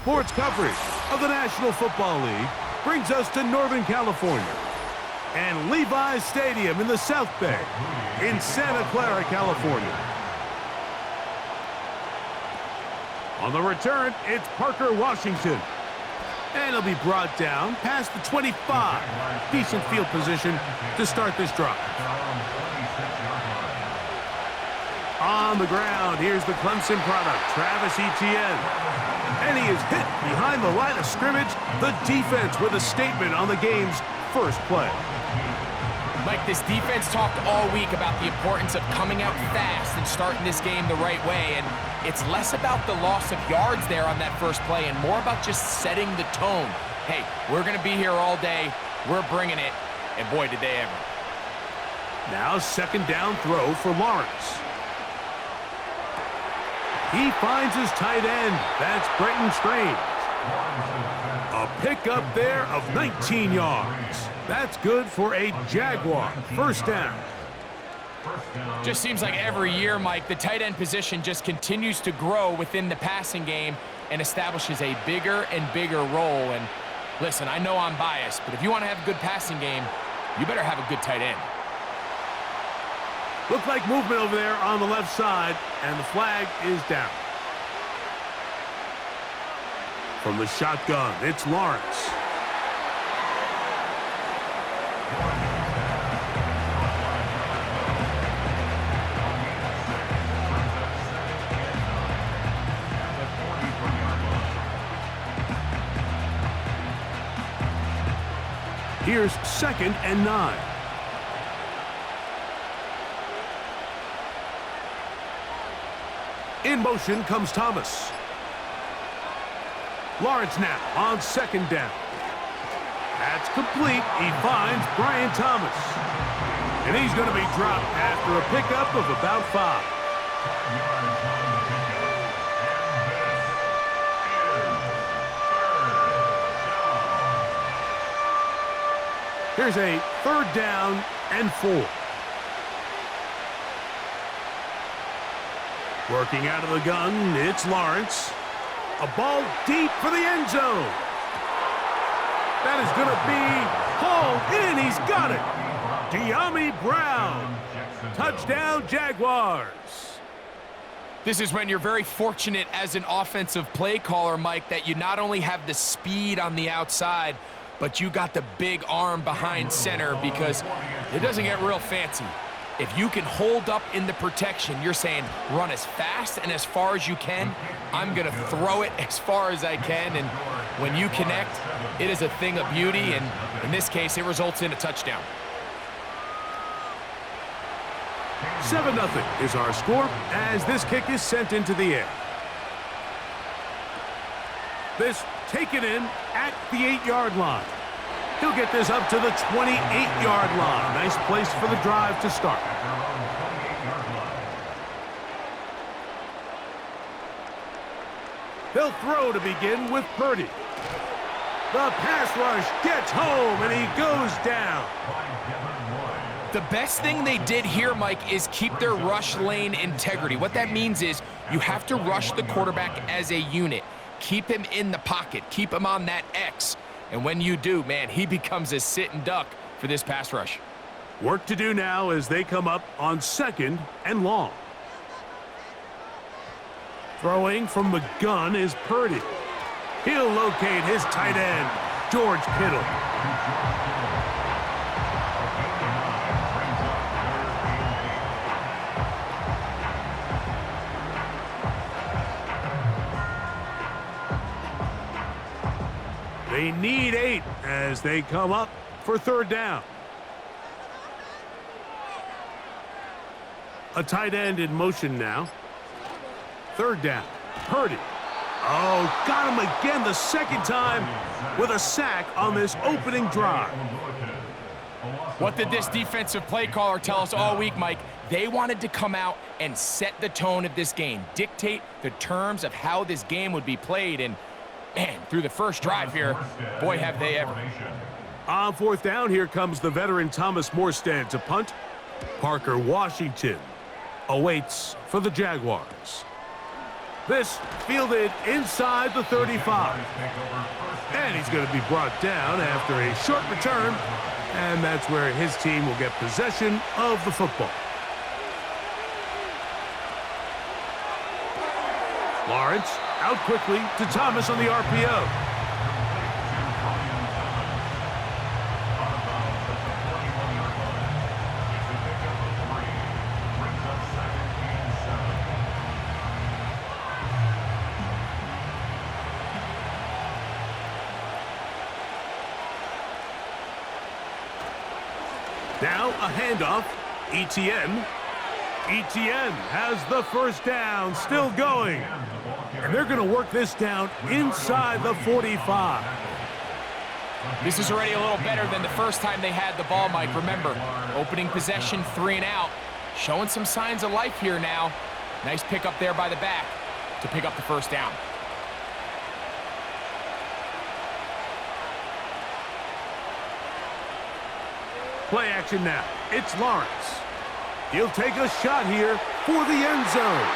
Sports coverage of the National Football League brings us to Northern California and Levi's Stadium in the South Bay in Santa Clara, California. On the return, it's Parker Washington. And he'll be brought down past the 25. Decent field position to start this drive. On the ground, here's the Clemson product, Travis Etienne. And he is hit behind the line of scrimmage. The defense with a statement on the game's first play. Mike, this defense talked all week about the importance of coming out fast and starting this game the right way, and it's less about the loss of yards there on that first play and more about just setting the tone. Hey, we're going to be here all day. We're bringing it, and boy, did they ever. Now second down throw for Lawrence. He finds his tight end. That's Brenton Strange. A pickup there of 19 yards. That's good for a Jaguar first down. Just seems like every year, Mike, the tight end position just continues to grow within the passing game and establishes a bigger and bigger role. And listen, I know I'm biased, but if you want to have a good passing game, you better have a good tight end. Looked like movement over there on the left side, and the flag is down. From the shotgun, it's Lawrence. Here's 2nd and 9. In motion comes Thomas. Lawrence now on 2nd down. That's complete. He finds Brian Thomas. And he's going to be dropped after a pickup of about 5. Here's a 3rd down and 4. Working out of the gun, it's Lawrence. A ball deep for the end zone. That is going to be hauled in. He's got it. De'Ami Brown. Touchdown, Jaguars. This is when you're very fortunate as an offensive play caller, Mike, that you not only have the speed on the outside, but you got the big arm behind center, because it doesn't get real fancy. If you can hold up in the protection, you're saying run as fast and as far as you can. I'm going to throw it as far as I can, and when you connect, it is a thing of beauty, and in this case, it results in a touchdown. 7-0 is our score as this kick is sent into the air. This taken in at the 8-yard line. He'll get this up to the 28-yard line. Nice place for the drive to start. They'll throw to begin with Purdy. The pass rush gets home, and he goes down. The best thing they did here, Mike, is keep their rush lane integrity. What that means is you have to rush the quarterback as a unit. Keep him in the pocket. Keep him on that X. And when you do, man, he becomes a sit-and duck for this pass rush. Work to do now as they come up on 2nd and long. Throwing from the gun is Purdy. He'll locate his tight end, George Kittle. They need 8 as they come up for 3rd down. A tight end in motion now. 3rd down. Purdy. Oh, got him again the 2nd time with a sack on this opening drive. What did this defensive play caller tell us all week, Mike? They wanted to come out and set the tone of this game, dictate the terms of how this game would be played, and man, through the first drive here, boy, have they ever. On 4th down, here comes the veteran Thomas Morstead to punt. Parker Washington awaits for the Jaguars. This fielded inside the 35. And he's going to be brought down after a short return. And that's where his team will get possession of the football. Lawrence out quickly to Thomas on the RPO. Now a handoff. Etienne. Etienne has the first down, still going. And they're going to work this down inside the 45. This is already a little better than the first time they had the ball, Mike. Remember, opening possession, 3 and out. Showing some signs of life here now. Nice pick up there by the back to pick up the first down. Play action now. It's Lawrence. He'll take a shot here for the end zone.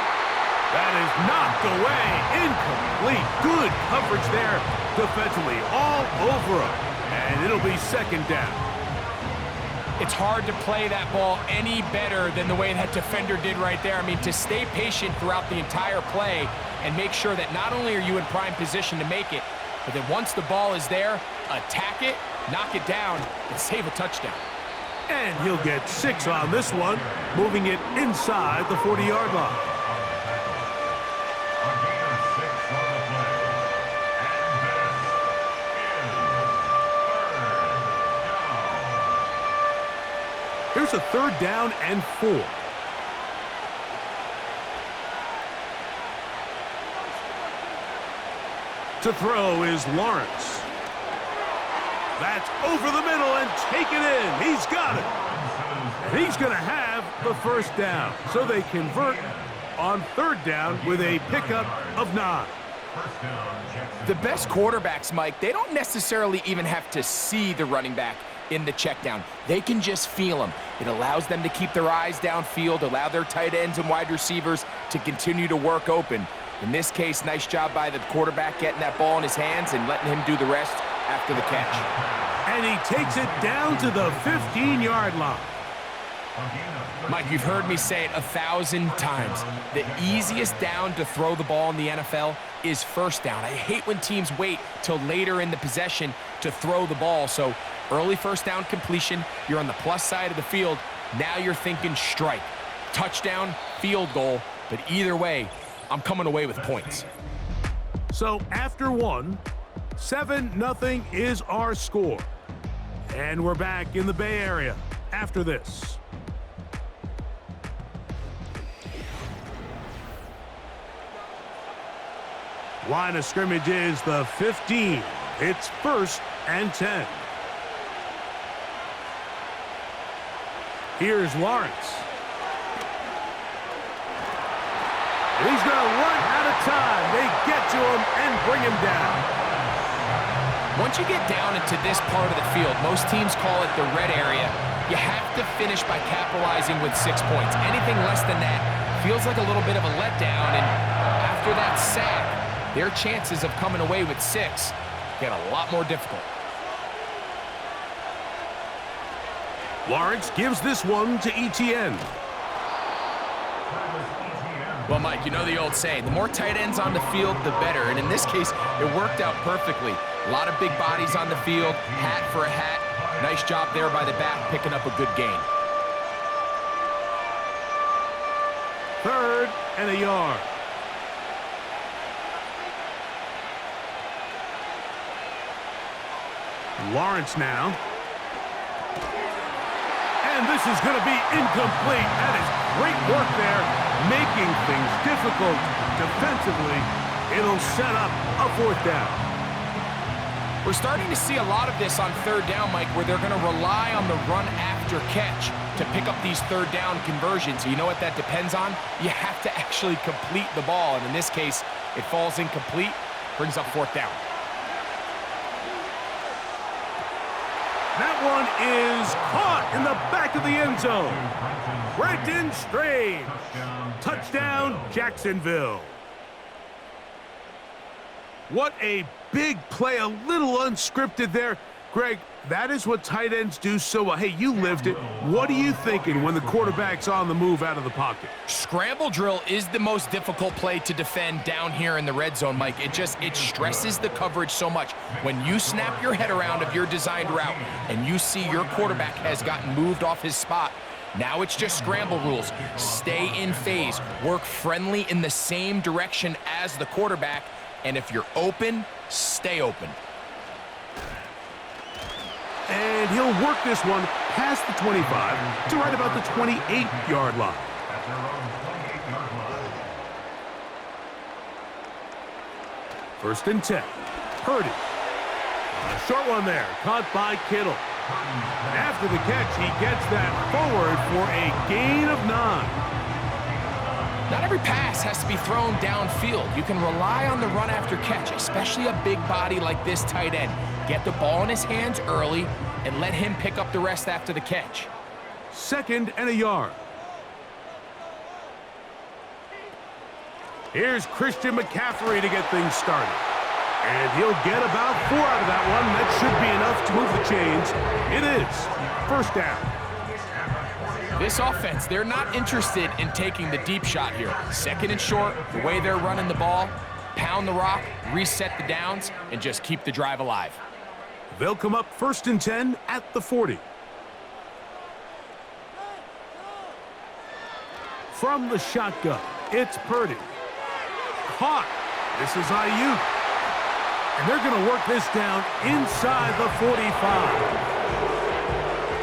That is knocked away. Incomplete. Good coverage there defensively. All over him. And it'll be second down. It's hard to play that ball any better than the way that defender did right there. I mean, to stay patient throughout the entire play and make sure that not only are you in prime position to make it, but that once the ball is there, attack it, knock it down, and save a touchdown. And he'll get 6 on this one, moving it inside the 40-yard line. Here's a 3rd down and 4. To throw is Lawrence. That's over the middle and take it in. He's got it. And he's going to have the first down. So they convert on 3rd down with a pickup of 9. The best quarterbacks, Mike, they don't necessarily even have to see the running back in the check down. They can just feel him. It allows them to keep their eyes downfield, allow their tight ends and wide receivers to continue to work open. In this case, nice job by the quarterback getting that ball in his hands and letting him do the rest after the catch. And he takes it down to the 15-yard line. Mike, you've heard me say it 1,000 times. The easiest down to throw the ball in the NFL is first down. I hate when teams wait till later in the possession to throw the ball. So early first down completion, you're on the plus side of the field. Now you're thinking strike. Touchdown, field goal, but either way, I'm coming away with points. So after 1, 7-0 is our score. And we're back in the Bay Area after this. Line of scrimmage is the 15. It's 1st and 10. Here's Lawrence. He's going to run out of time. They get to him and bring him down. Once you get down into this part of the field, most teams call it the red area. You have to finish by capitalizing with 6 points. Anything less than that feels like a little bit of a letdown. And after that sack, their chances of coming away with 6 get a lot more difficult. Lawrence gives this one to Etienne. Well, Mike, you know the old saying, the more tight ends on the field, the better. And in this case, it worked out perfectly. A lot of big bodies on the field, hat for a hat. Nice job there by the back, picking up a good gain. 3rd and a yard. Lawrence now. And this is going to be incomplete. That is great work there, making things difficult defensively. It'll set up a 4th down. We're starting to see a lot of this on 3rd down, Mike, where they're going to rely on the run after catch to pick up these 3rd down conversions. You know what that depends on? You have to actually complete the ball. And in this case, it falls incomplete, brings up 4th down. That one is caught in the back of the end zone. Brenton Strange. Touchdown, Jacksonville. What a big play, a little unscripted there. Greg, that is what tight ends do so well. Hey, you lived it. What are you thinking when the quarterback's on the move out of the pocket? Scramble drill is the most difficult play to defend down here in the red zone, Mike. It stresses the coverage so much. When you snap your head around of your designed route and you see your quarterback has gotten moved off his spot, now it's just scramble rules. Stay in phase. Work friendly in the same direction as the quarterback. And if you're open, stay open. And he'll work this one past the 25 to right about the 28-yard line. First and 10. Purdy. A short one there, caught by Kittle. After the catch, he gets that forward for a gain of 9. Not every pass has to be thrown downfield. You can rely on the run after catch, especially a big body like this tight end. Get the ball in his hands early and let him pick up the rest after the catch. 2nd and a yard. Here's Christian McCaffrey to get things started. And he'll get about 4 out of that one. That should be enough to move the chains. It is. First down. This offense, they're not interested in taking the deep shot here. 2nd and short, the way they're running the ball, pound the rock, reset the downs, and just keep the drive alive. They'll come up 1st and 10 at the 40. From the shotgun, it's Purdy. Caught. This is Ayuk. And they're going to work this down inside the 45.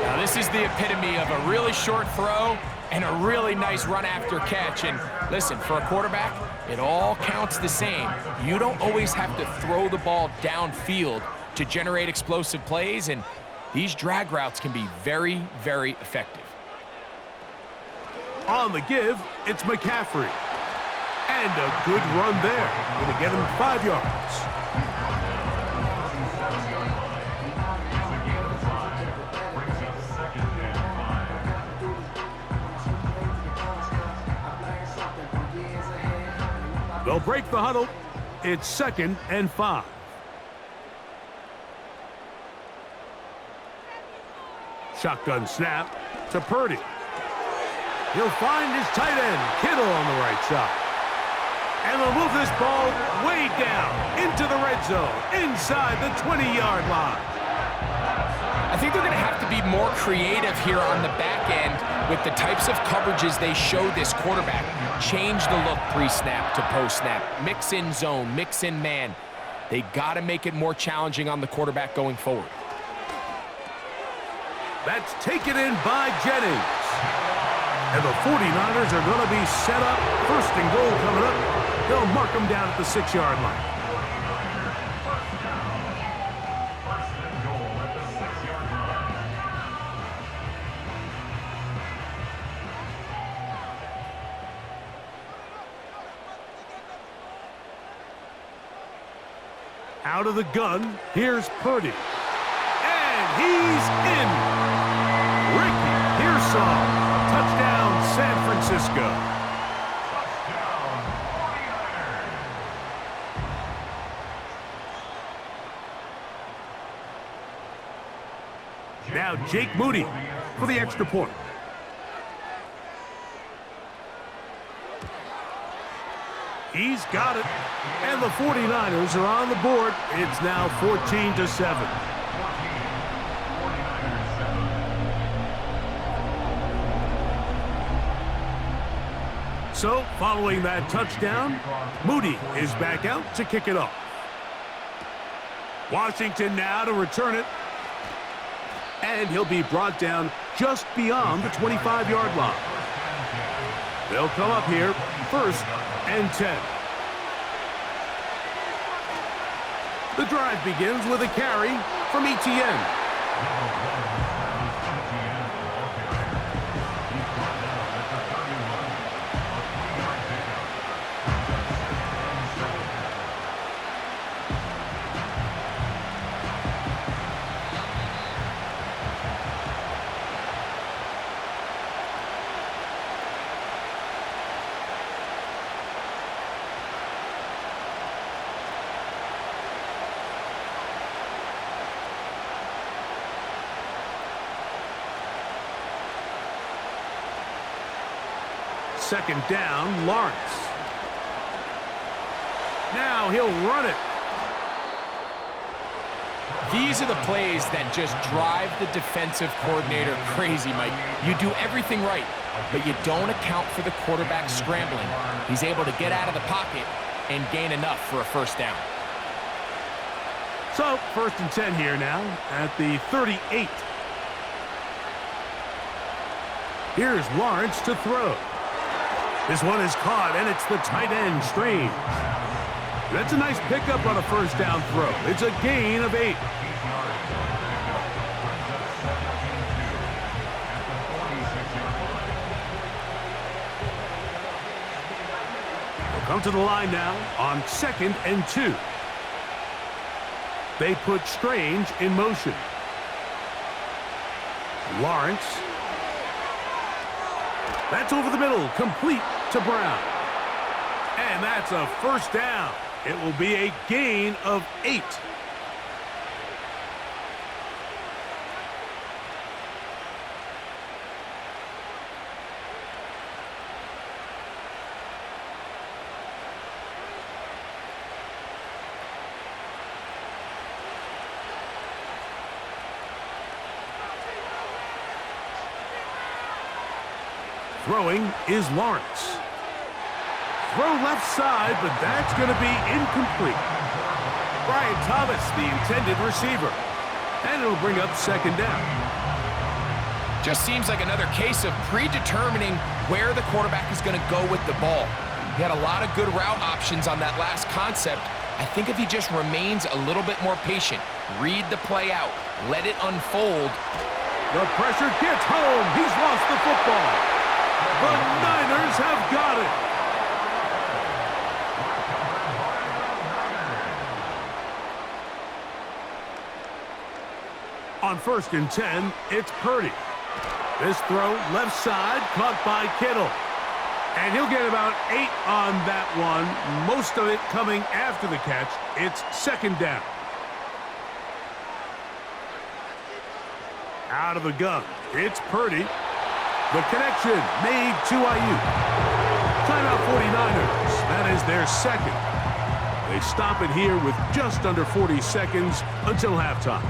Now, this is the epitome of a really short throw and a really nice run after catch. And listen, for a quarterback, it all counts the same. You don't always have to throw the ball downfield to generate explosive plays, and these drag routes can be very, very effective. On the give, it's McCaffrey. And a good run there. Going to get him 5 yards. They'll break the huddle. It's 2nd and 5. Shotgun snap to Purdy. He'll find his tight end, Kittle, on the right side. And they'll move this ball way down into the red zone, inside the 20-yard line. I think they're going to have to be more creative here on the back end with the types of coverages they show this quarterback. Change the look pre-snap to post-snap. Mix in zone, mix in man. They got to make it more challenging on the quarterback going forward. That's taken in by Jennings. And the 49ers are going to be set up. 1st and goal coming up. They'll mark them down at the 6-yard line. Out of the gun, here's Purdy. And he's in. Ricky Pearsall. Touchdown, San Francisco. Now Jake Moody for the extra point. He's got it. And the 49ers are on the board. It's now 14-7. So, following that touchdown, Moody is back out to kick it off. Washington now to return it. And he'll be brought down just beyond the 25-yard line. They'll come up here 1st and 10. The drive begins with a carry from Etienne. second down, Lawrence. Now he'll run it. These are the plays that just drive the defensive coordinator crazy, Mike. You do everything right, but you don't account for the quarterback scrambling. He's able to get out of the pocket and gain enough for a first down. So, 1st and 10 here now at the 38. Here's Lawrence to throw. This one is caught, and it's the tight end, Strange. That's a nice pickup on a first down throw. It's a gain of 8. They'll come to the line now on 2nd and 2. They put Strange in motion. Lawrence. That's over the middle, complete to Brown. And that's a first down. It will be a gain of 8. Throwing is Lawrence. Throw left side, but that's going to be incomplete. Brian Thomas, the intended receiver. And it'll bring up second down. Just seems like another case of predetermining where the quarterback is going to go with the ball. He had a lot of good route options on that last concept. I think if he just remains a little bit more patient, read the play out, let it unfold. The pressure gets home. He's lost the football. The Niners have got it. On 1st and 10, it's Purdy. This throw left side caught by Kittle. And he'll get about 8 on that one, most of it coming after the catch. It's second down. Out of the gun, it's Purdy. The connection made to Ayuk. Timeout 49ers. That is their second. They stop it here with just under 40 seconds until halftime.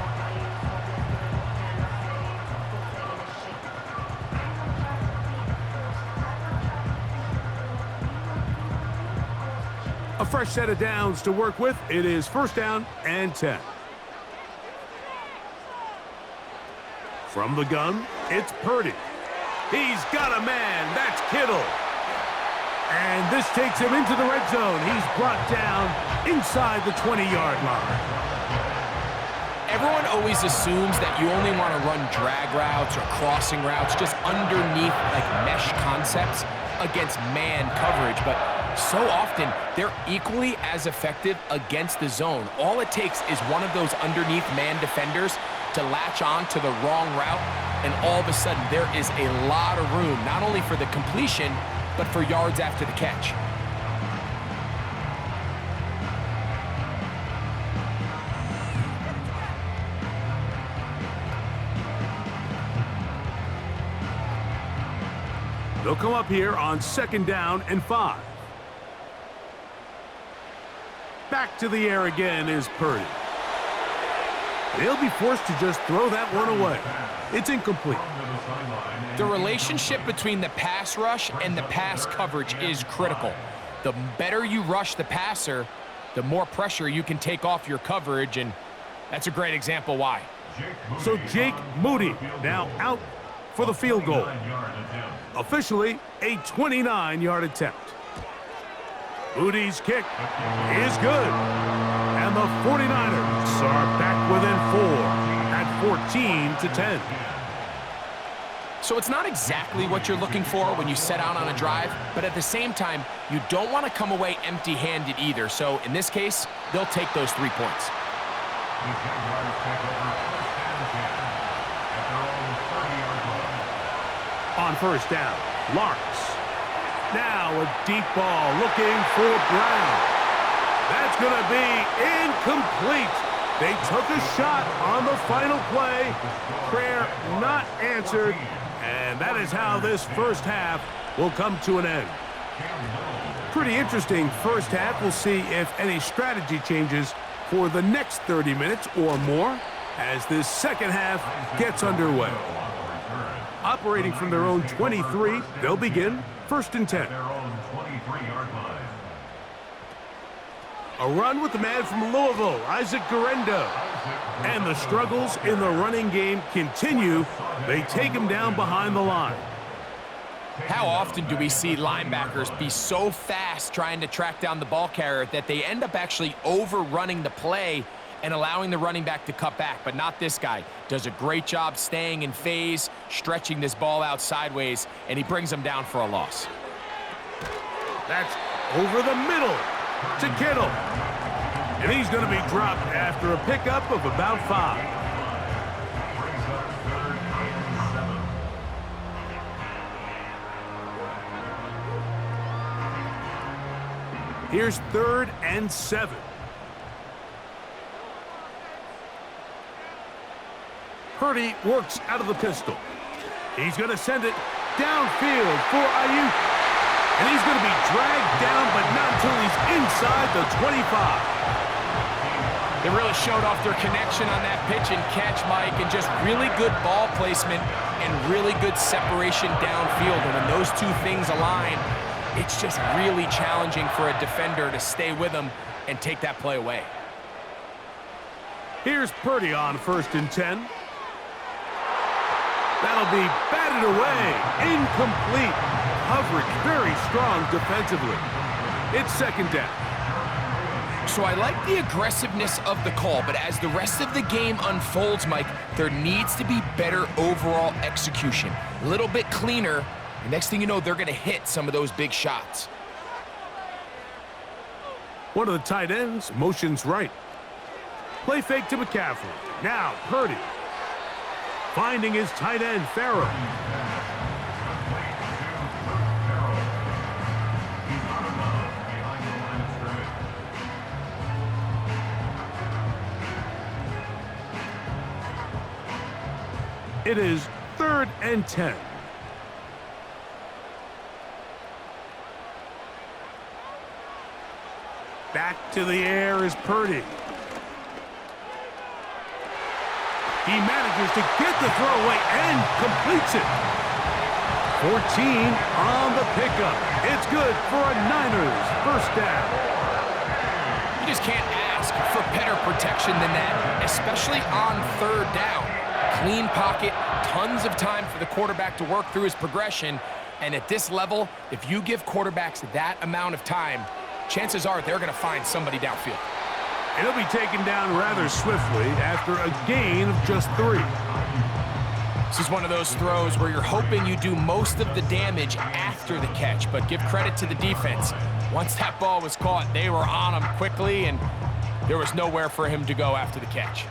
A fresh set of downs to work with. It is 1st down and 10. From the gun, it's Purdy. He's got a man. That's Kittle. And this takes him into the red zone. He's brought down inside the 20-yard line. Everyone always assumes that you only want to run drag routes or crossing routes just underneath like mesh concepts against man coverage, but so often they're equally as effective against the zone. All it takes is one of those underneath man defenders to latch on to the wrong route, and all of a sudden there is a lot of room, not only for the completion, but for yards after the catch. They'll come up here on 2nd down and 5. Back to the air again is Purdy. They'll be forced to just throw that one away. It's incomplete. The relationship between the pass rush and the pass coverage is critical. The better you rush the passer, the more pressure you can take off your coverage, and that's a great example why. So Jake Moody now out for the field goal. Officially a 29-yard attempt. Moody's kick is good. And the 49ers are back within 4 at 14-10. So it's not exactly what you're looking for when you set out on a drive, but at the same time, you don't want to come away empty-handed either. So in this case, they'll take those 3 points. On 1st down, Lawrence. Now a deep ball looking for Brown. That's going to be incomplete. They took a shot on the final play. Prayer not answered, And that is how this first half will come to an end. Pretty interesting first half. We'll see if any strategy changes for the next 30 minutes or more as this second half gets underway. Operating from their own 23, they'll begin 1st and 10. A run with the man from Louisville, Isaac Guerrero. And the struggles in the running game continue. They take him down behind the line. How often do we see linebackers be so fast trying to track down the ball carrier that they end up actually overrunning the play and allowing the running back to cut back? But not this guy. Does a great job staying in phase, stretching this ball out sideways, and he brings them down for a loss. That's over the middle to Kittle. And he's going to be dropped after a pickup of about 5. Here's 3rd and 7. Purdy works out of the pistol. He's going to send it downfield for Ayuk. And he's going to be dragged down, but not until he's inside the 25. They really showed off their connection on that pitch and catch, Mike, and just really good ball placement and really good separation downfield. And when those two things align, it's just really challenging for a defender to stay with him and take that play away. Here's Purdy on 1st and 10. That'll be batted away. Incomplete. Coverage very strong defensively. It's 2nd down. So I like the aggressiveness of the call, but as the rest of the game unfolds, Mike, there needs to be better overall execution. A little bit cleaner. The next thing you know, they're going to hit some of those big shots. One of the tight ends motions right. Play fake to McCaffrey. Now Purdy. Finding his tight end, Farrell. It is 3rd and 10. Back to the air is Purdy. He manages to get the throw away and completes it. 14 on the pickup. It's good for a Niners first down. You just can't ask for better protection than that, especially on 3rd down. Clean pocket, tons of time for the quarterback to work through his progression. And at this level, if you give quarterbacks that amount of time, chances are they're going to find somebody downfield. And he'll be taken down rather swiftly after a gain of just 3. This is one of those throws where you're hoping you do most of the damage after the catch, but give credit to the defense. Once that ball was caught, they were on him quickly, and there was nowhere for him to go after the catch.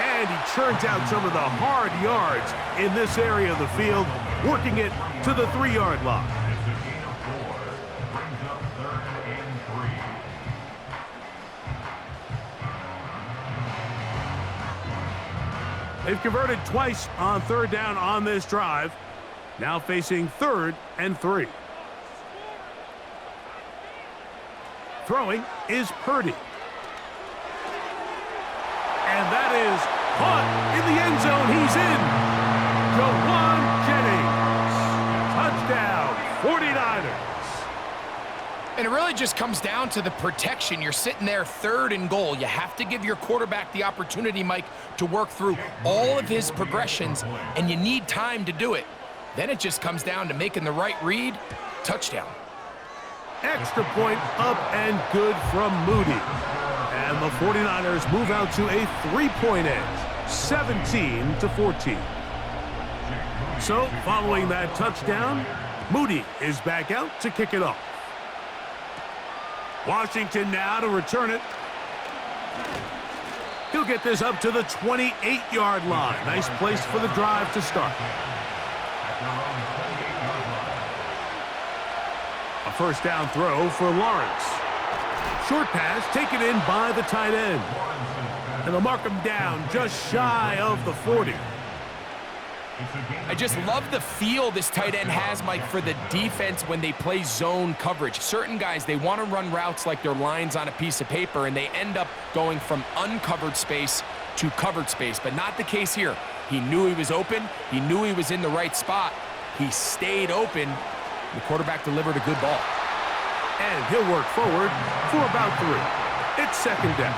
And he churns out some of the hard yards in this area of the field, working it to the 3-yard line. They've converted twice on 3rd down on this drive. Now facing 3rd and 3. Throwing is Purdy. And that is caught in the end zone. He's in. Jawan Jennings. Touchdown, 49ers. And it really just comes down to the protection. You're sitting there 3rd and goal. You have to give your quarterback the opportunity, Mike, to work through all of his progressions, and you need time to do it. Then it just comes down to making the right read. Touchdown. Extra point up and good from Moody. And the 49ers move out to a 3-point edge, 17-14. So, following that touchdown, Moody is back out to kick it off. Washington now to return it. He'll get this up to the 28-yard line. Nice place for the drive to start. A first down throw for Lawrence. Short pass taken in by the tight end. And they'll mark him down just shy of the 40. I just love the feel this tight end has, Mike, for the defense when they play zone coverage. Certain guys, they want to run routes like they're lines on a piece of paper, and they end up going from uncovered space to covered space, but not the case here. He knew he was open. He knew he was in the right spot. He stayed open. The quarterback delivered a good ball. And he'll work forward for about 3. It's second down.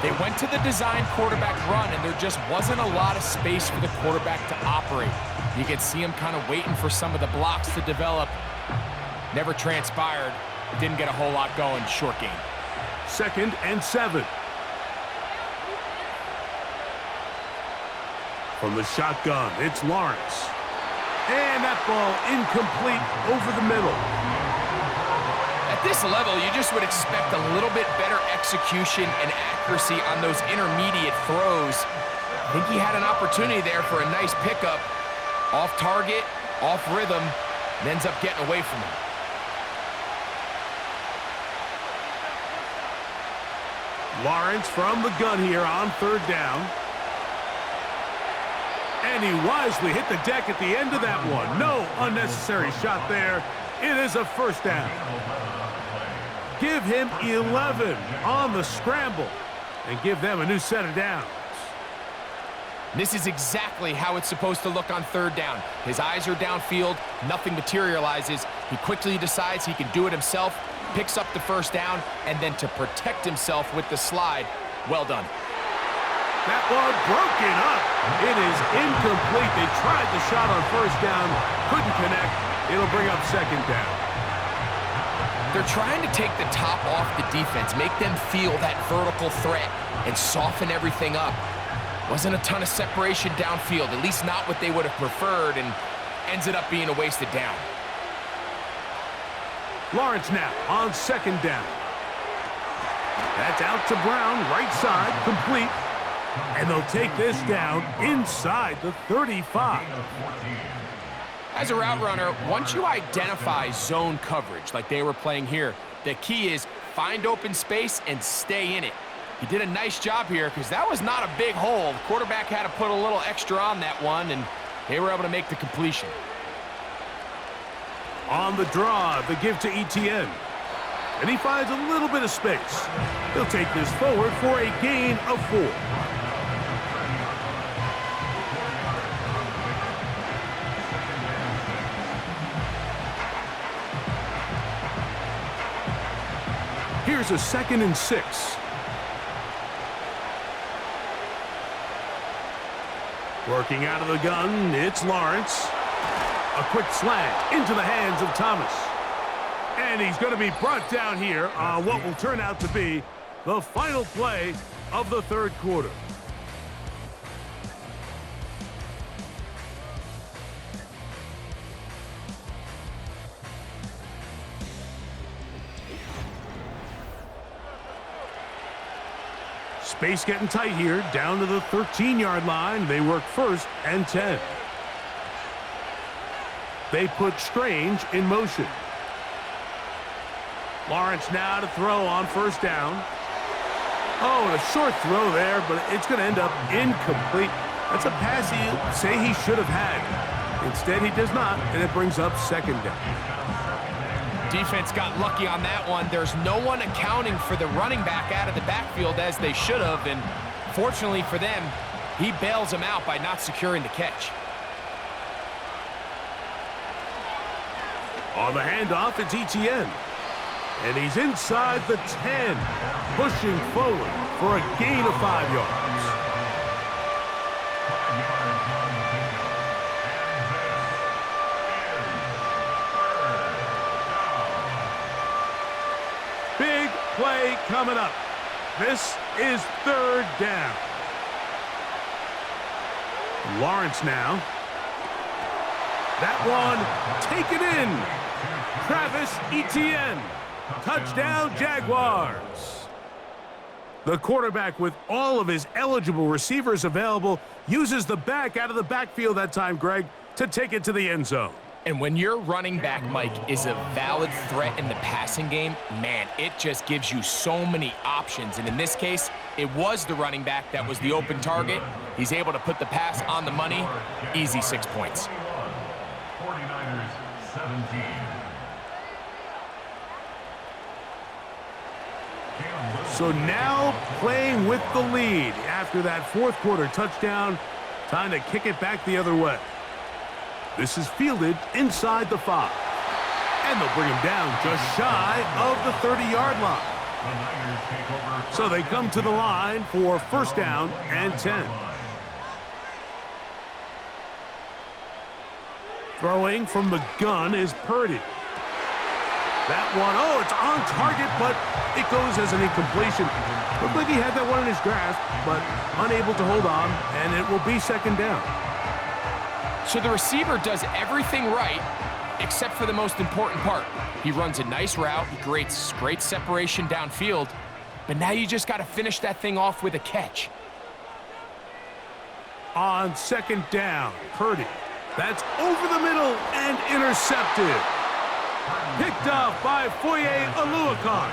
They went to the design quarterback run, and there just wasn't a lot of space for the quarterback to operate. You could see him kind of waiting for some of the blocks to develop. Never transpired. Didn't get a whole lot going. Short game. 2nd and 7. From the shotgun, it's Lawrence. And that ball incomplete over the middle. At this level, you just would expect a little bit better execution and accuracy on those intermediate throws. I think he had an opportunity there for a nice pickup. Off target, off rhythm, and ends up getting away from him. Lawrence from the gun here on 3rd down. And he wisely hit the deck at the end of that one. No unnecessary shot there. It is a 1st down. Give him 11 on the scramble and give them a new set of downs. This is exactly how it's supposed to look on 3rd down. His eyes are downfield, nothing materializes. He quickly decides he can do it himself, picks up the 1st down, and then to protect himself with the slide, well done. That one broken up. It is incomplete. They tried the shot on 1st down, couldn't connect. It'll bring up 2nd down. They're trying to take the top off the defense, make them feel that vertical threat, and soften everything up. Wasn't a ton of separation downfield, at least not what they would have preferred, and ends up being a wasted down. Lawrence now on 2nd down. That's out to Brown, right side, complete. And they'll take this down inside the 35. As a route runner, once you identify zone coverage like they were playing here, the key is find open space and stay in it. He did a nice job here because that was not a big hole. The quarterback had to put a little extra on that one, and they were able to make the completion. On the draw, the give to Etienne. And he finds a little bit of space. He'll take this forward for a gain of 4. Here's a 2nd and 6. Working out of the gun, it's Lawrence. A quick slant into the hands of Thomas. And he's going to be brought down here on what will turn out to be the final play of the 3rd quarter. Space getting tight here, down to the 13-yard line. They work 1st and 10. They put Strange in motion. Lawrence now to throw on 1st down. Oh, and a short throw there, but it's going to end up incomplete. That's a pass he say he should have had. Instead, he does not, and it brings up 2nd down. Defense got lucky on that one. There's no one accounting for the running back out of the backfield as they should have, and fortunately for them, he bails them out by not securing the catch. On the handoff, it's Etienne. And he's inside the 10, pushing forward for a gain of 5 yards. Big play coming up. This is 3rd down. Lawrence now. That one taken in. Travis Etienne. Touchdown, Jaguars. The quarterback, with all of his eligible receivers available, uses the back out of the backfield that time, Greg, to take it to the end zone. And when your running back, Mike, is a valid threat in the passing game, man, it just gives you so many options. And in this case, it was the running back that was the open target. He's able to put the pass on the money. Easy 6 points. 49ers 17. So now playing with the lead after that fourth quarter touchdown, time to kick it back the other way. This is fielded inside the 5. And they'll bring him down just shy of the 30-yard line. So they come to the line for first down and 10. Throwing from the gun is Purdy. That one, oh, it's on target, but it goes as an incompletion. Looked like he had that one in his grasp, but unable to hold on, and it will be second down. So the receiver does everything right, except for the most important part. He runs a nice route, he creates great separation downfield, but now you just got to finish that thing off with a catch. On second down, Purdy. That's over the middle and intercepted. Picked off by Foye Oluokun.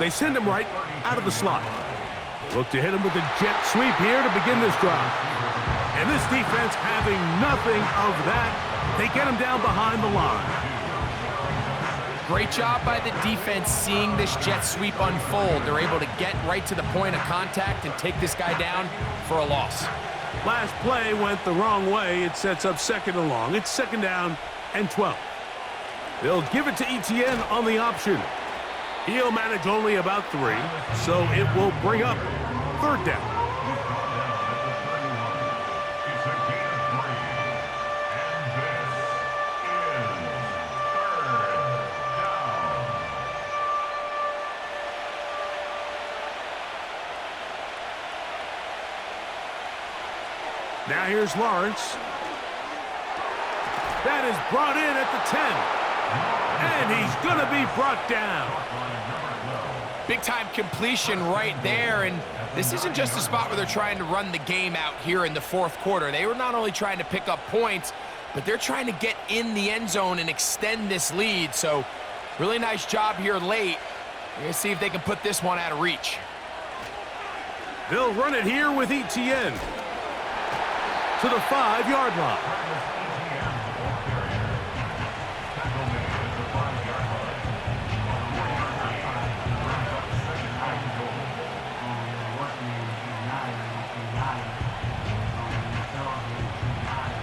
They send him right out of the slot. Look to hit him with a jet sweep here to begin this drive. And this defense having nothing of that. They get him down behind the line. Great job by the defense seeing this jet sweep unfold. They're able to get right to the point of contact and take this guy down for a loss. Last play went the wrong way. It sets up second and long. It's second down and 12. They'll give it to Etienne on the option. He'll manage only about 3, so it will bring up third down. Now here's Lawrence. That is brought in at the 10. And he's going to be brought down. Big-time completion right there, and this isn't just a spot where they're trying to run the game out here in the fourth quarter. They were not only trying to pick up points, but they're trying to get in the end zone and extend this lead. So really nice job here late. We're going to see if they can put this one out of reach. They'll run it here with Etienne to the 5-yard line.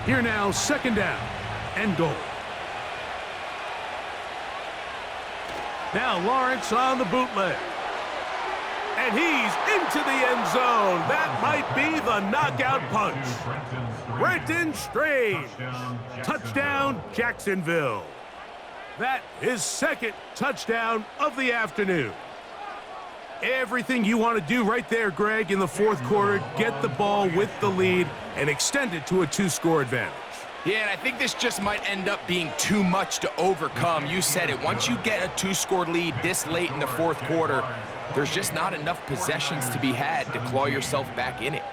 Here now, second down and goal. Now Lawrence on the bootleg. And he's into the end zone. That might be the knockout punch. Brenton Strange. Touchdown, Jacksonville. That is second touchdown of the afternoon. Everything you want to do right there, Greg, in the fourth quarter, get the ball with the lead and extend it to a 2-score advantage. Yeah, and I think this just might end up being too much to overcome. You said it. Once you get a 2-score lead this late in the fourth quarter, there's just not enough possessions to be had to claw yourself back in it.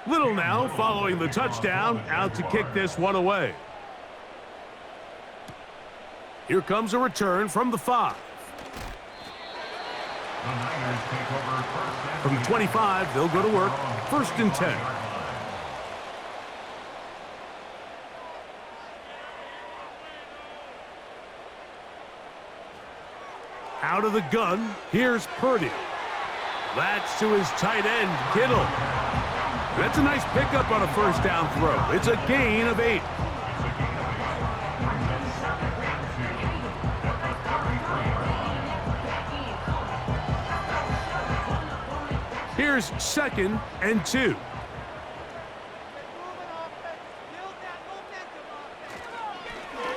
Little now following the touchdown, out to kick this one away. Here comes a return from the 5. From the 25, they'll go to work. First and 10. Out of the gun, here's Purdy. That's to his tight end, Kittle. That's a nice pickup on a first down throw. It's a gain of 8. Here's second and 2.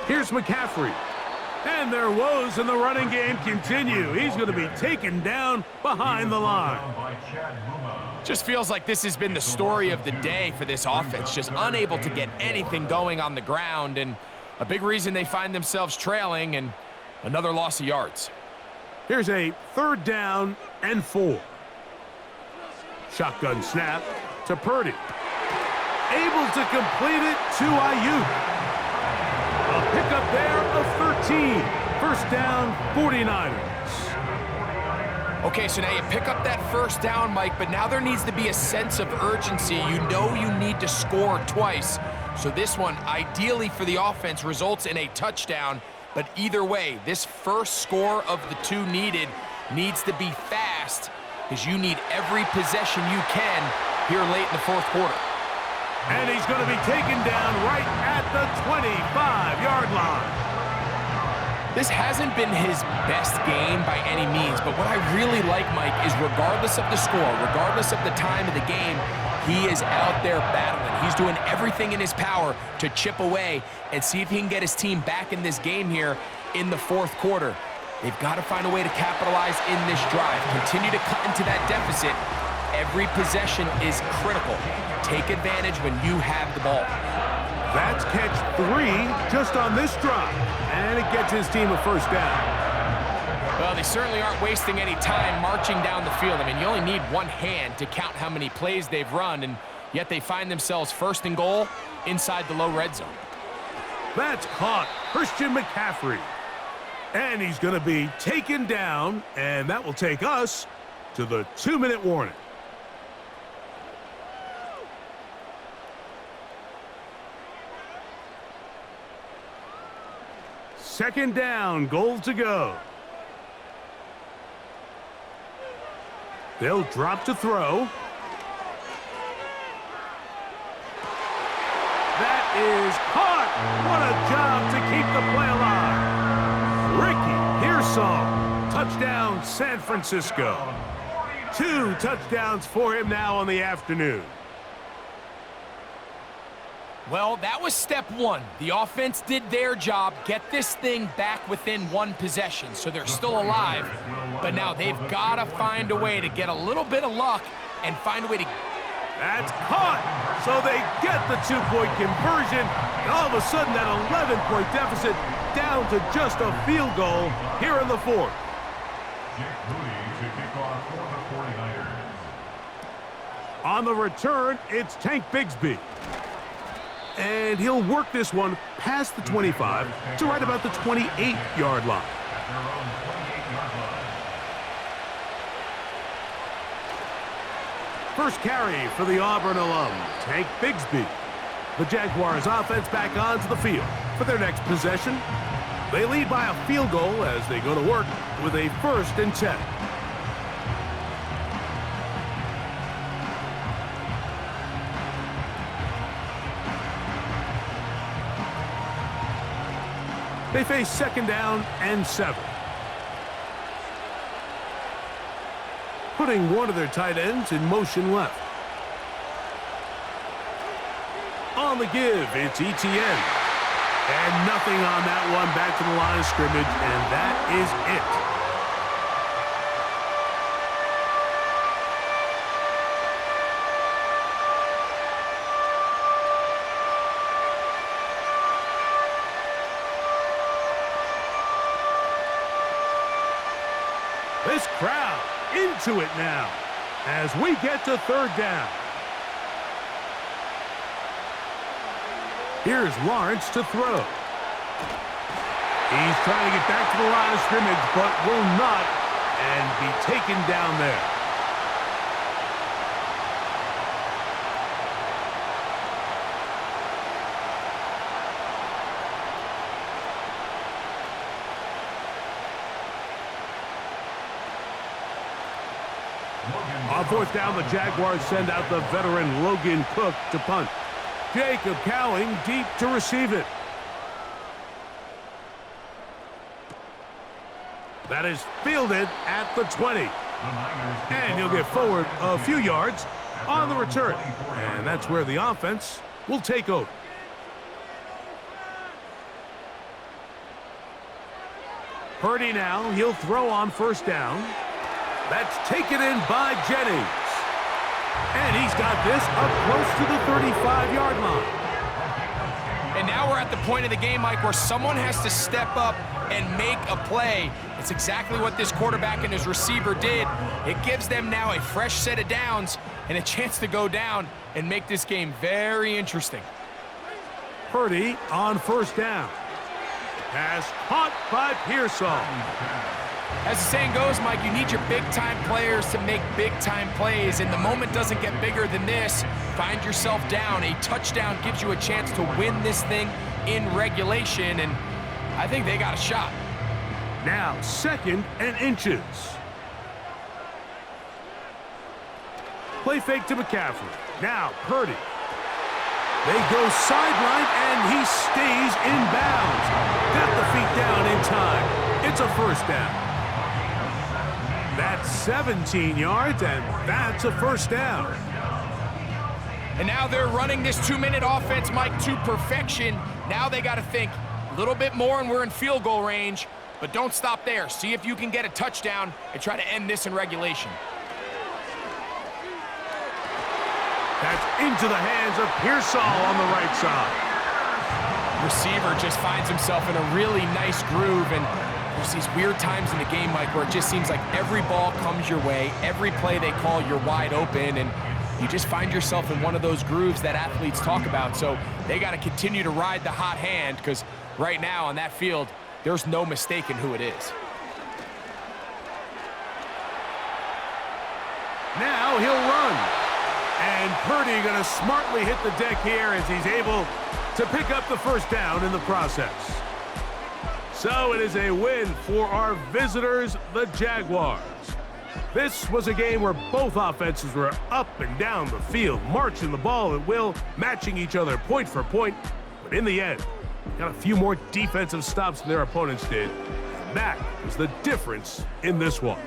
Here's McCaffrey. And their woes in the running game continue. He's going to be taken down behind the line. Just feels like this has been the story of the day for this offense. Just unable to get anything going on the ground. And a big reason they find themselves trailing and another loss of yards. Here's a third down and 4. Shotgun snap to Purdy. Able to complete it to Ayuk. A pickup there of 13. First down, 49ers. Okay, so now you pick up that first down, Mike, but now there needs to be a sense of urgency. You know you need to score twice. So this one, ideally for the offense, results in a touchdown. But either way, this first score of the two needed needs to be fast because you need every possession you can here late in the fourth quarter. And he's going to be taken down right at the 25-yard line. This hasn't been his best game by any means, but what I really like, Mike, is regardless of the score, regardless of the time of the game, he is out there battling. He's doing everything in his power to chip away and see if he can get his team back in this game here in the fourth quarter. They've got to find a way to capitalize in this drive. Continue to cut into that deficit. Every possession is critical. Take advantage when you have the ball. That's catch 3 just on this drive, and it gets his team a first down. Well, they certainly aren't wasting any time marching down the field. I mean, you only need one hand to count how many plays they've run, and yet they find themselves first and goal inside the low red zone. That's caught. Christian McCaffrey. And he's going to be taken down, and that will take us to the 2-minute warning. Second down, goal to go. They'll drop to throw. That is caught. What a job to keep the play alive. Ricky Pearsall, touchdown San Francisco. 2 touchdowns for him now on the afternoon. Well, that was step 1. The offense did their job, get this thing back within one possession, so they're still alive. But now they've got to find a way to get a little bit of luck and find a way to... That's caught! So they get the 2-point conversion, and all of a sudden that 11-point deficit down to just a field goal here in the fourth. On the return, it's Tank Bigsby. And he'll work this one past the 25 to right about the 28-yard line. First carry for the Auburn alum, Tank Bigsby. The Jaguars offense back onto the field for their next possession. They lead by a field goal as they go to work with a 1st and 10. They face 2nd down and 7. Putting one of their tight ends in motion left. On the give, it's ETN. And nothing on that one, back to the line of scrimmage, and that is it. This crowd into it now as we get to 3rd down. Here's Lawrence to throw. He's trying to get back to the line of scrimmage, but will not, and be taken down there. On 4th down, the Jaguars send out the veteran Logan Cook to punt. Jacob Cowing deep to receive it. That is fielded at the 20. And he'll get forward a few yards on the return. And that's where the offense will take over. Purdy now, he'll throw on 1st down. That's taken in by Jennings. And he's got this up close to the 35-yard line. And now we're at the point of the game, Mike, where someone has to step up and make a play. It's exactly what this quarterback and his receiver did. It gives them now a fresh set of downs, and a chance to go down and make this game very interesting. Purdy on first down. Pass caught by Pearsall. As the saying goes, Mike, you need your big-time players to make big-time plays, and the moment doesn't get bigger than this. Find yourself down. A touchdown gives you a chance to win this thing in regulation, and I think they got a shot. Now 2nd and inches. Play fake to McCaffrey. Now Purdy. They go sideline, and he stays in bounds. Got the feet down in time. It's a first down. That's 17 yards, and that's a first down. And now they're running this 2-minute offense, Mike, to perfection. Now they got to think a little bit more, and we're in field goal range. But don't stop there. See if you can get a touchdown and try to end this in regulation. That's into the hands of Pearsall on the right side. Receiver just finds himself in a really nice groove, and there's these weird times in the game, Mike, where it just seems like every ball comes your way, every play they call, you're wide open, and you just find yourself in one of those grooves that athletes talk about. So they got to continue to ride the hot hand, because right now on that field, there's no mistaking who it is. Now he'll run. And Purdy going to smartly hit the deck here as he's able to pick up the first down in the process. So it is a win for our visitors, the Jaguars. This was a game where both offenses were up and down the field, marching the ball at will, matching each other point for point. But in the end, got a few more defensive stops than their opponents did. And that was the difference in this one.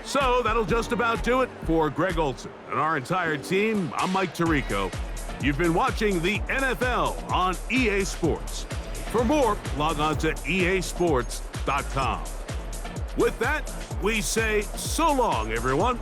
So that'll just about do it for Greg Olson and our entire team. I'm Mike Tirico. You've been watching the NFL on EA Sports. For more, log on to easports.com. With that, we say so long, everyone.